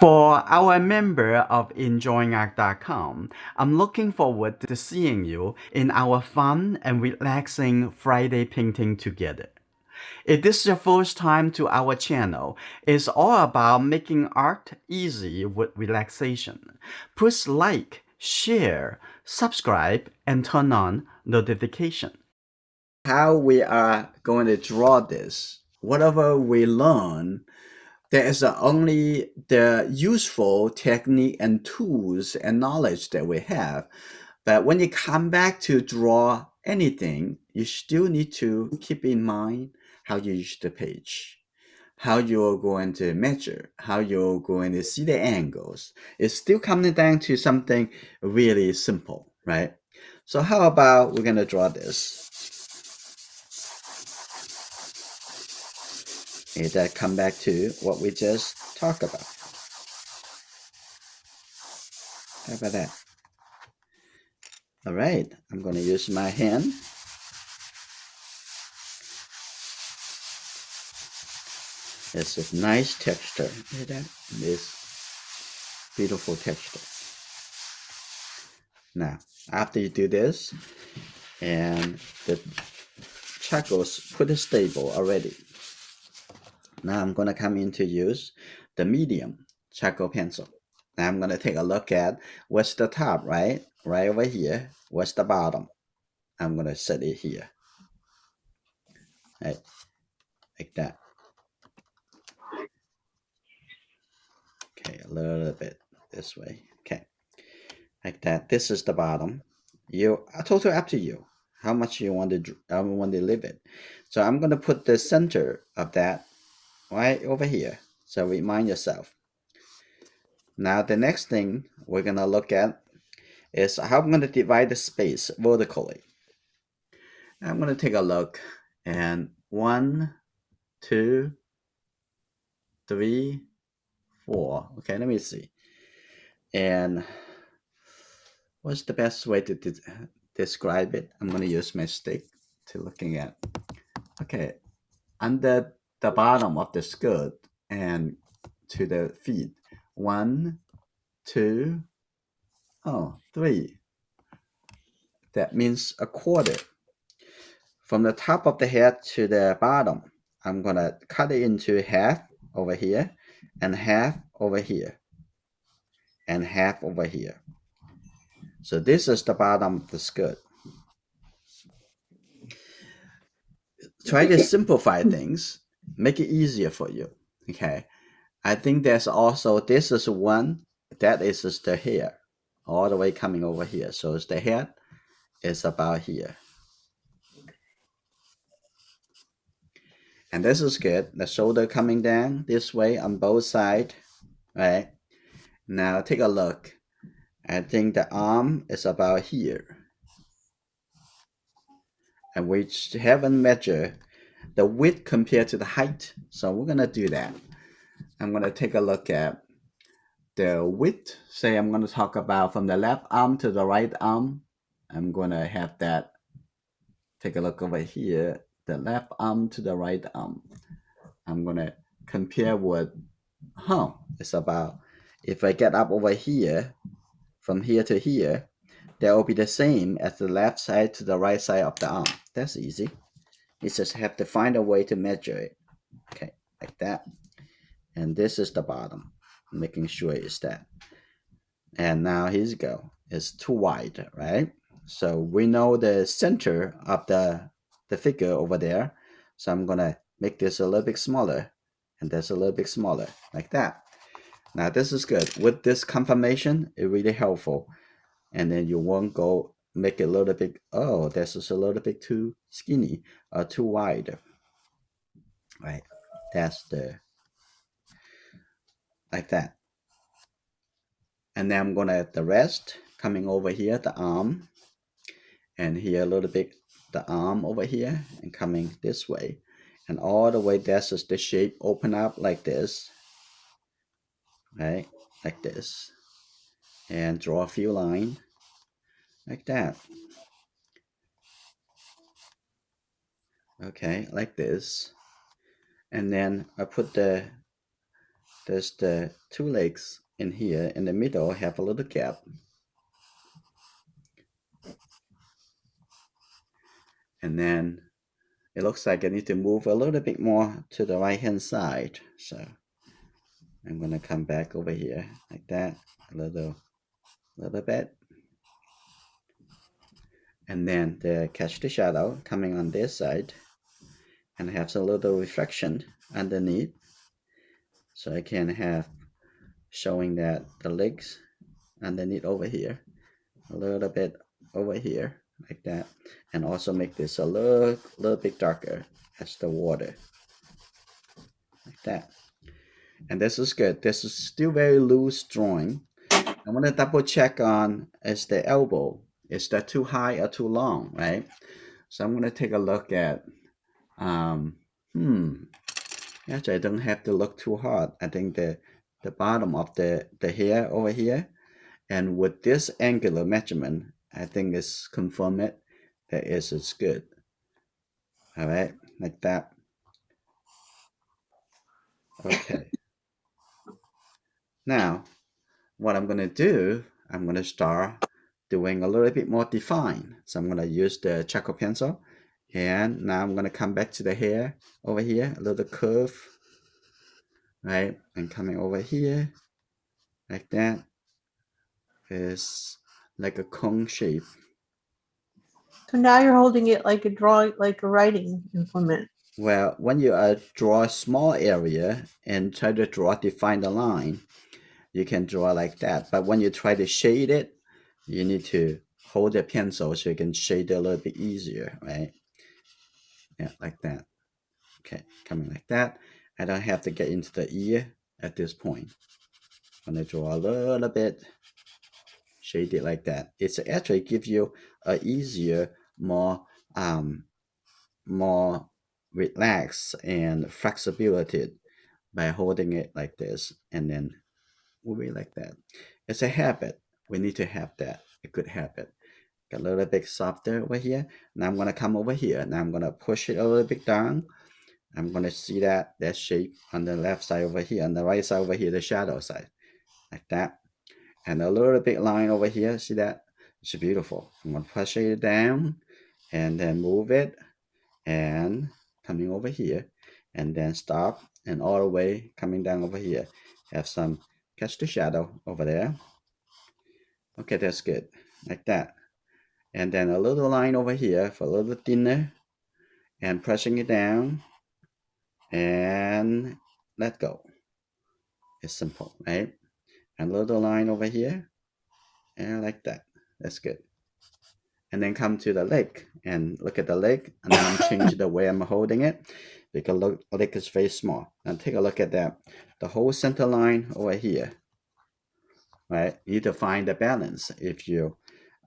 For our member of enjoyingart.com, I'm looking forward to seeing you in our fun and relaxing Friday painting together. If this is your first time to our channel, it's all about making art easy with relaxation. Please like, share, subscribe, and turn on notification. How we are going to draw this, whatever we learn, there is only the useful technique and tools and knowledge that we have. But when you come back to draw anything, you still need to keep in mind how you use the page, how you're going to measure, how you're going to see the angles. It's still coming down to something really simple, right? So how about we're going to draw this? And that come back to what we just talked about. How about that? All right, I'm going to use my hand. It's a nice texture. See that? This beautiful texture. Now, after you do this, and the charcoal's pretty stable already. Now I'm going to come in to use the medium charcoal pencil. Now I'm going to take a look at what's the top, right? Right over here. What's the bottom? I'm going to set it here. Right, like that. Okay, a little bit this way. Okay, like that. This is the bottom. Totally up to you how much you want to leave it. So I'm going to put the center of that right over here. So remind yourself. Now the next thing we're going to look at is how I'm going to divide the space vertically. I'm going to take a look, and 1, 2, 3, 4. Okay, let me see. And what's the best way to describe it? I'm going to use my stick to looking at. Okay, under the bottom of the skirt and to the feet. 1, 2, 3. That means a quarter. From the top of the head to the bottom, I'm going to cut it into half over here, and half over here, and half over here. So this is the bottom of the skirt. Try to simplify things, make it easier for you. Okay, I think there's also, this is one, that is just the hair, all the way coming over here. So it's the head is about here. And this is good. The shoulder coming down this way on both sides, right? Now take a look. I think the arm is about here. And we haven't measured the width compared to the height. So we're going to do that. I'm going to take a look at the width. Say I'm going to talk about from the left arm to the right arm. I'm going to have that. Take a look over here. The left arm to the right arm. I'm going to compare what it's about. If I get up over here, from here to here, that will be the same as the left side to the right side of the arm. That's easy. You just have to find a way to measure it. Okay, like that. And this is the bottom, making sure it's that. And now here you go. It's too wide, right? So we know the center of the figure over there. So I'm gonna make this a little bit smaller, and that's a little bit smaller, like that. Now this is good. With this confirmation, it's really helpful. And then you won't go make it a little bit, oh, this is a little bit too skinny or too wide. Right. That's like that. And then I'm gonna the rest coming over here, the arm, and here a little bit the arm over here, and coming this way, and all the way. That's just the shape open up like this, right? Like this, and draw a few lines like that. Okay, like this. And then I put the there's the two legs in here. In the middle, have a little gap. And then it looks like I need to move a little bit more to the right hand side. So I'm gonna come back over here like that, a little bit. And then catch the shadow coming on this side and have a little reflection underneath. So I can have showing that the legs underneath over here, a little bit over here like that, and also make this a little bit darker as the water like that. And this is good. This is still very loose drawing. I want to double check on is the elbow, is that too high or too long, right? So I'm going to take a look at actually I don't have to look too hard. I think the bottom of the hair over here, and with this angular measurement, I think it's confirm it that it's good. All right, like that. Okay. Now, what I'm gonna do, I'm gonna start doing a little bit more define. So I'm gonna use the charcoal pencil, and now I'm gonna come back to the hair over here, a little curve, right? And coming over here, like that, is like a cone shape. So now you're holding it like a drawing, like a writing implement. Well, when you draw a small area and try to define the line, you can draw like that. But when you try to shade it, you need to hold the pencil so you can shade it a little bit easier, right? Yeah, like that. Okay, coming like that. I don't have to get into the ear at this point. I'm gonna draw a little bit, shade it like that. It's actually give you a easier, more relaxed and flexibility by holding it like this and then moving like that. It's a habit. We need to have that, a good habit. Got a little bit softer over here. Now I'm gonna come over here. Now I'm gonna push it a little bit down. I'm gonna see that shape on the left side over here, on the right side over here, the shadow side, like that. And a little bit line over here. See that? It's beautiful. I'm gonna push it down and then move it and coming over here and then stop and all the way coming down over here. Have some catch the shadow over there. Okay, that's good. Like that. And then a little line over here for a little thinner and pressing it down and let go. It's simple, right? And a little line over here and like that. That's good. And then come to the leg and look at the leg and then change the way I'm holding it because look, leg is very small. And take a look at that. The whole center line over here, right? You need to find the balance. If you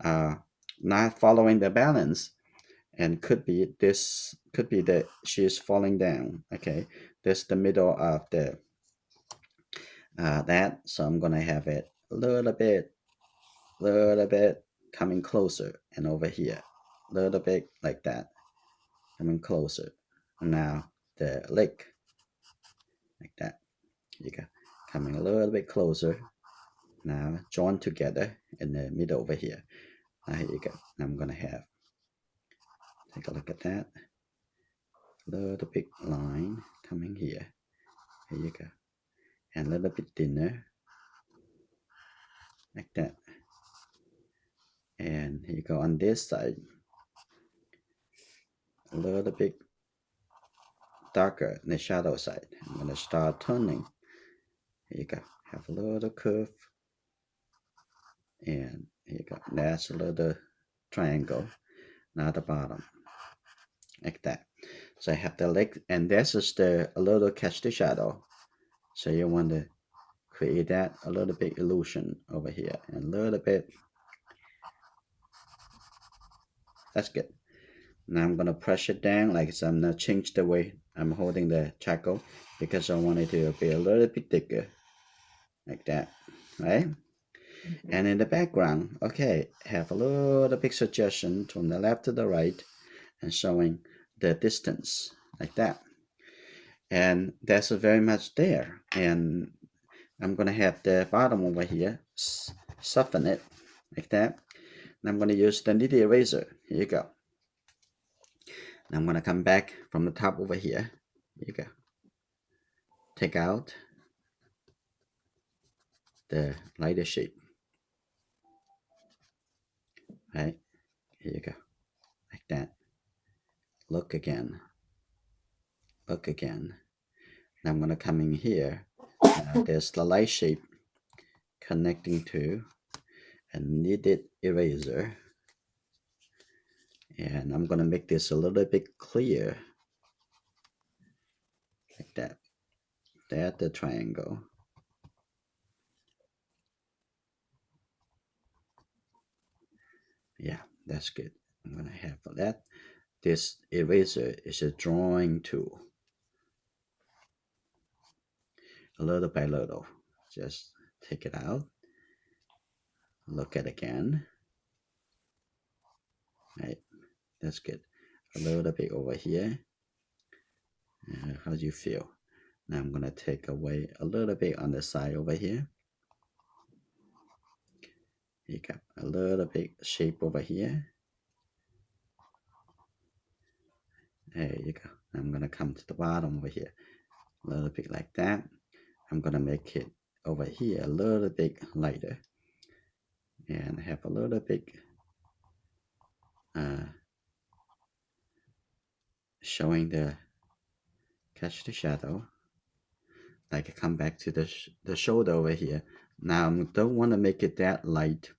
are not following the balance, and could be this, could be that she's falling down. Okay, this the middle of the that. So I'm gonna have it a little bit coming closer and over here, a little bit like that, coming closer. Now the leg like that. You go coming a little bit closer. Now join together in the middle over here. Now here you go. Now I'm gonna have take a look at that. Little big line coming here. Here you go. And a little bit thinner like that. And here you go on this side. A little bit darker in the shadow side. I'm gonna start turning. Here you go. Have a little curve. And here you go. That's a little triangle. Now the bottom. Like that. So I have the leg, and this is the a little catch the shadow. So you want to create that a little bit illusion over here and a little bit. That's good. Now I'm gonna press it down like so. I'm gonna change the way I'm holding the charcoal because I want it to be a little bit thicker like that, right? And in the background, okay, have a little bit suggestion from the left to the right and showing the distance like that. And that's very much there. And I'm going to have the bottom over here, soften it like that. And I'm going to use the nitty eraser. Here you go. And I'm going to come back from the top over here. Here you go. Take out the lighter shape. Right? Here you go. Like that. Look again. Look again. And I'm going to come in here. There's the light shape connecting to a kneaded eraser. And I'm going to make this a little bit clear. Like that. That's the triangle. Yeah, that's good. I'm going to have that. This eraser is a drawing tool. A little by little. Just take it out. Look at it again. Right. That's good. A little bit over here. How do you feel? Now I'm going to take away a little bit on the side over here. You got a little bit shape over here. There you go. I'm going to come to the bottom over here. A little bit like that. I'm going to make it over here a little bit lighter. And have a little bit showing the catch the shadow. Like come back to the shoulder over here. Now I don't want to make it that light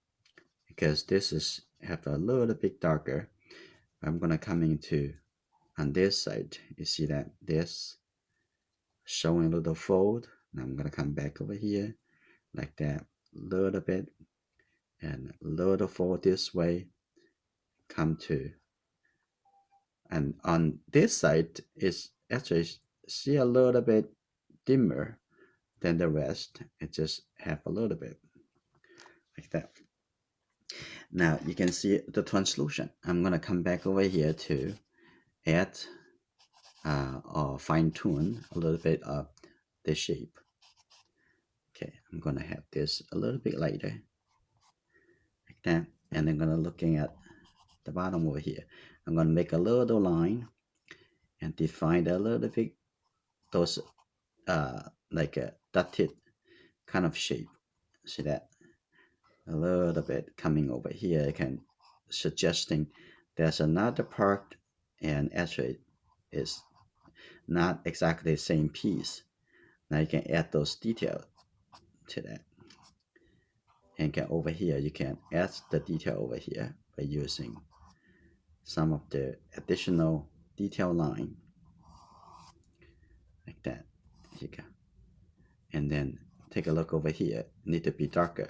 because this is have a little bit darker. I'm gonna come into on this side. You see that this showing a little fold. Now I'm gonna come back over here like that, little bit, and a little fold this way. Come to, and on this side is actually see a little bit dimmer than the rest. It just have a little bit like that. Now you can see the translucent. I'm gonna come back over here to add or fine tune a little bit of the shape. Okay, I'm gonna have this a little bit lighter like that, and I'm gonna looking at the bottom over here. I'm gonna make a little line and define a little bit those like a dotted kind of shape. See that? A little bit coming over here, I can suggesting there's another part, and actually it's not exactly the same piece. Now you can add those details to that, and can over here you can add the detail over here by using some of the additional detail line like that. There you go. And then take a look over here, need to be darker.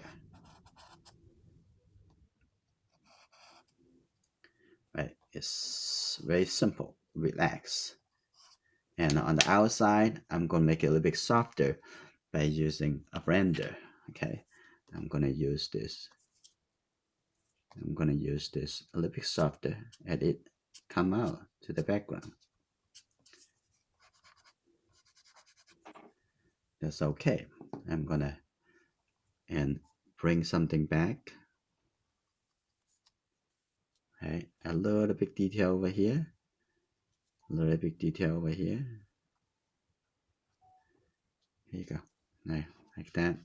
Right, it's very simple. Relax. And on the outside, I'm going to make it a little bit softer by using a blender. Okay, I'm going to use this. I'm going to use this a little bit softer and it come out to the background. That's okay. I'm going to and bring something back. Okay, a little bit detail over here. A little bit detail over here. Here you go. Now, like that.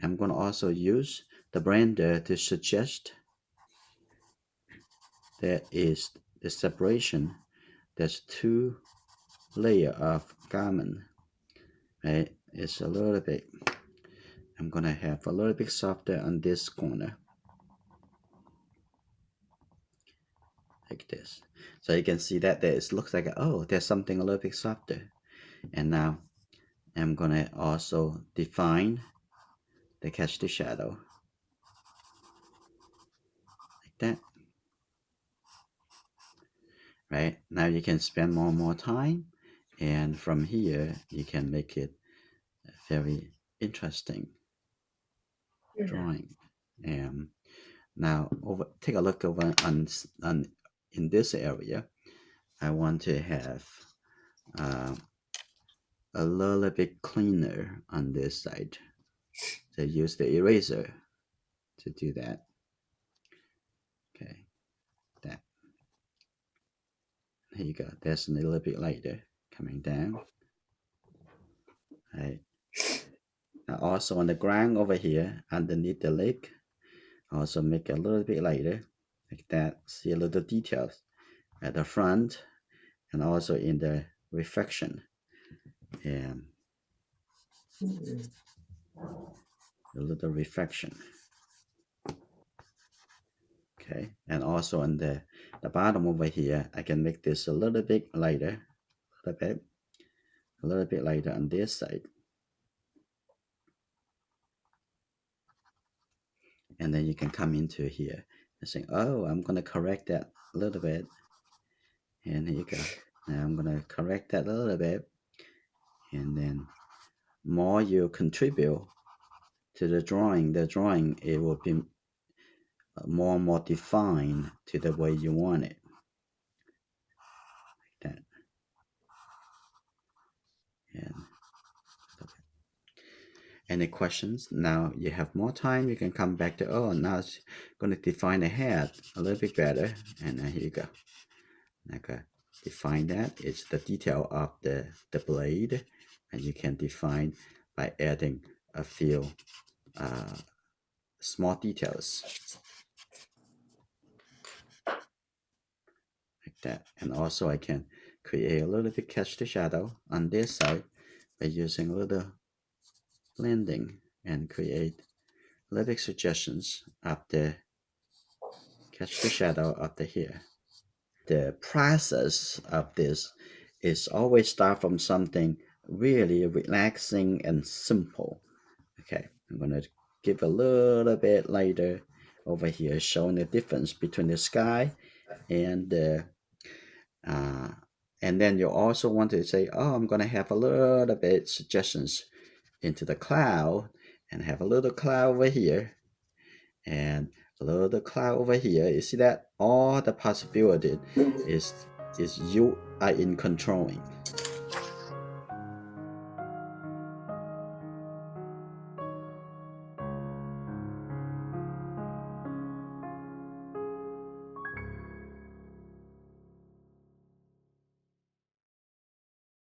I'm going to also use the blender to suggest there is the separation. There's two layer of garment. Right? It's a little bit. I'm gonna have a little bit softer on this corner, like this. So you can see that there it looks like oh, there's something a little bit softer. And now I'm gonna also define the catch the shadow like that. Right now you can spend more time, and from here you can make it very interesting drawing. And now over take a look over on in this area. I want to have a little bit cleaner on this side. So use the eraser to do that. Okay, that. Here you go. There's a little bit lighter coming down. Right. Now also on the ground over here, underneath the leg, also make a little bit lighter, like that. See a little details at the front and also in the reflection. And a little reflection. Okay, and also on the bottom over here, I can make this a little bit lighter, a little bit lighter on this side. And then you can come into here and say, oh, I'm going to correct that a little bit. And here you go. Now I'm going to correct that a little bit. And then more you contribute to the drawing, it will be more and more defined to the way you want it. Like that. And any questions? Now you have more time, you can come back to, oh, now it's going to define the head a little bit better. And then here you go. Okay, define that. It's the detail of the blade, and you can define by adding a few small details like that. And also I can create a little bit catch the shadow on this side by using a little blending and create little bit suggestions of the catch the shadow of the hair. The process of this is always start from something really relaxing and simple. Okay, I'm gonna give a little bit later over here showing the difference between the sky and the uh, and then you also want to say, oh, I'm gonna have a little bit suggestions into the cloud and have a little cloud over here and a little cloud over here. You see that all the possibility is you are in controlling.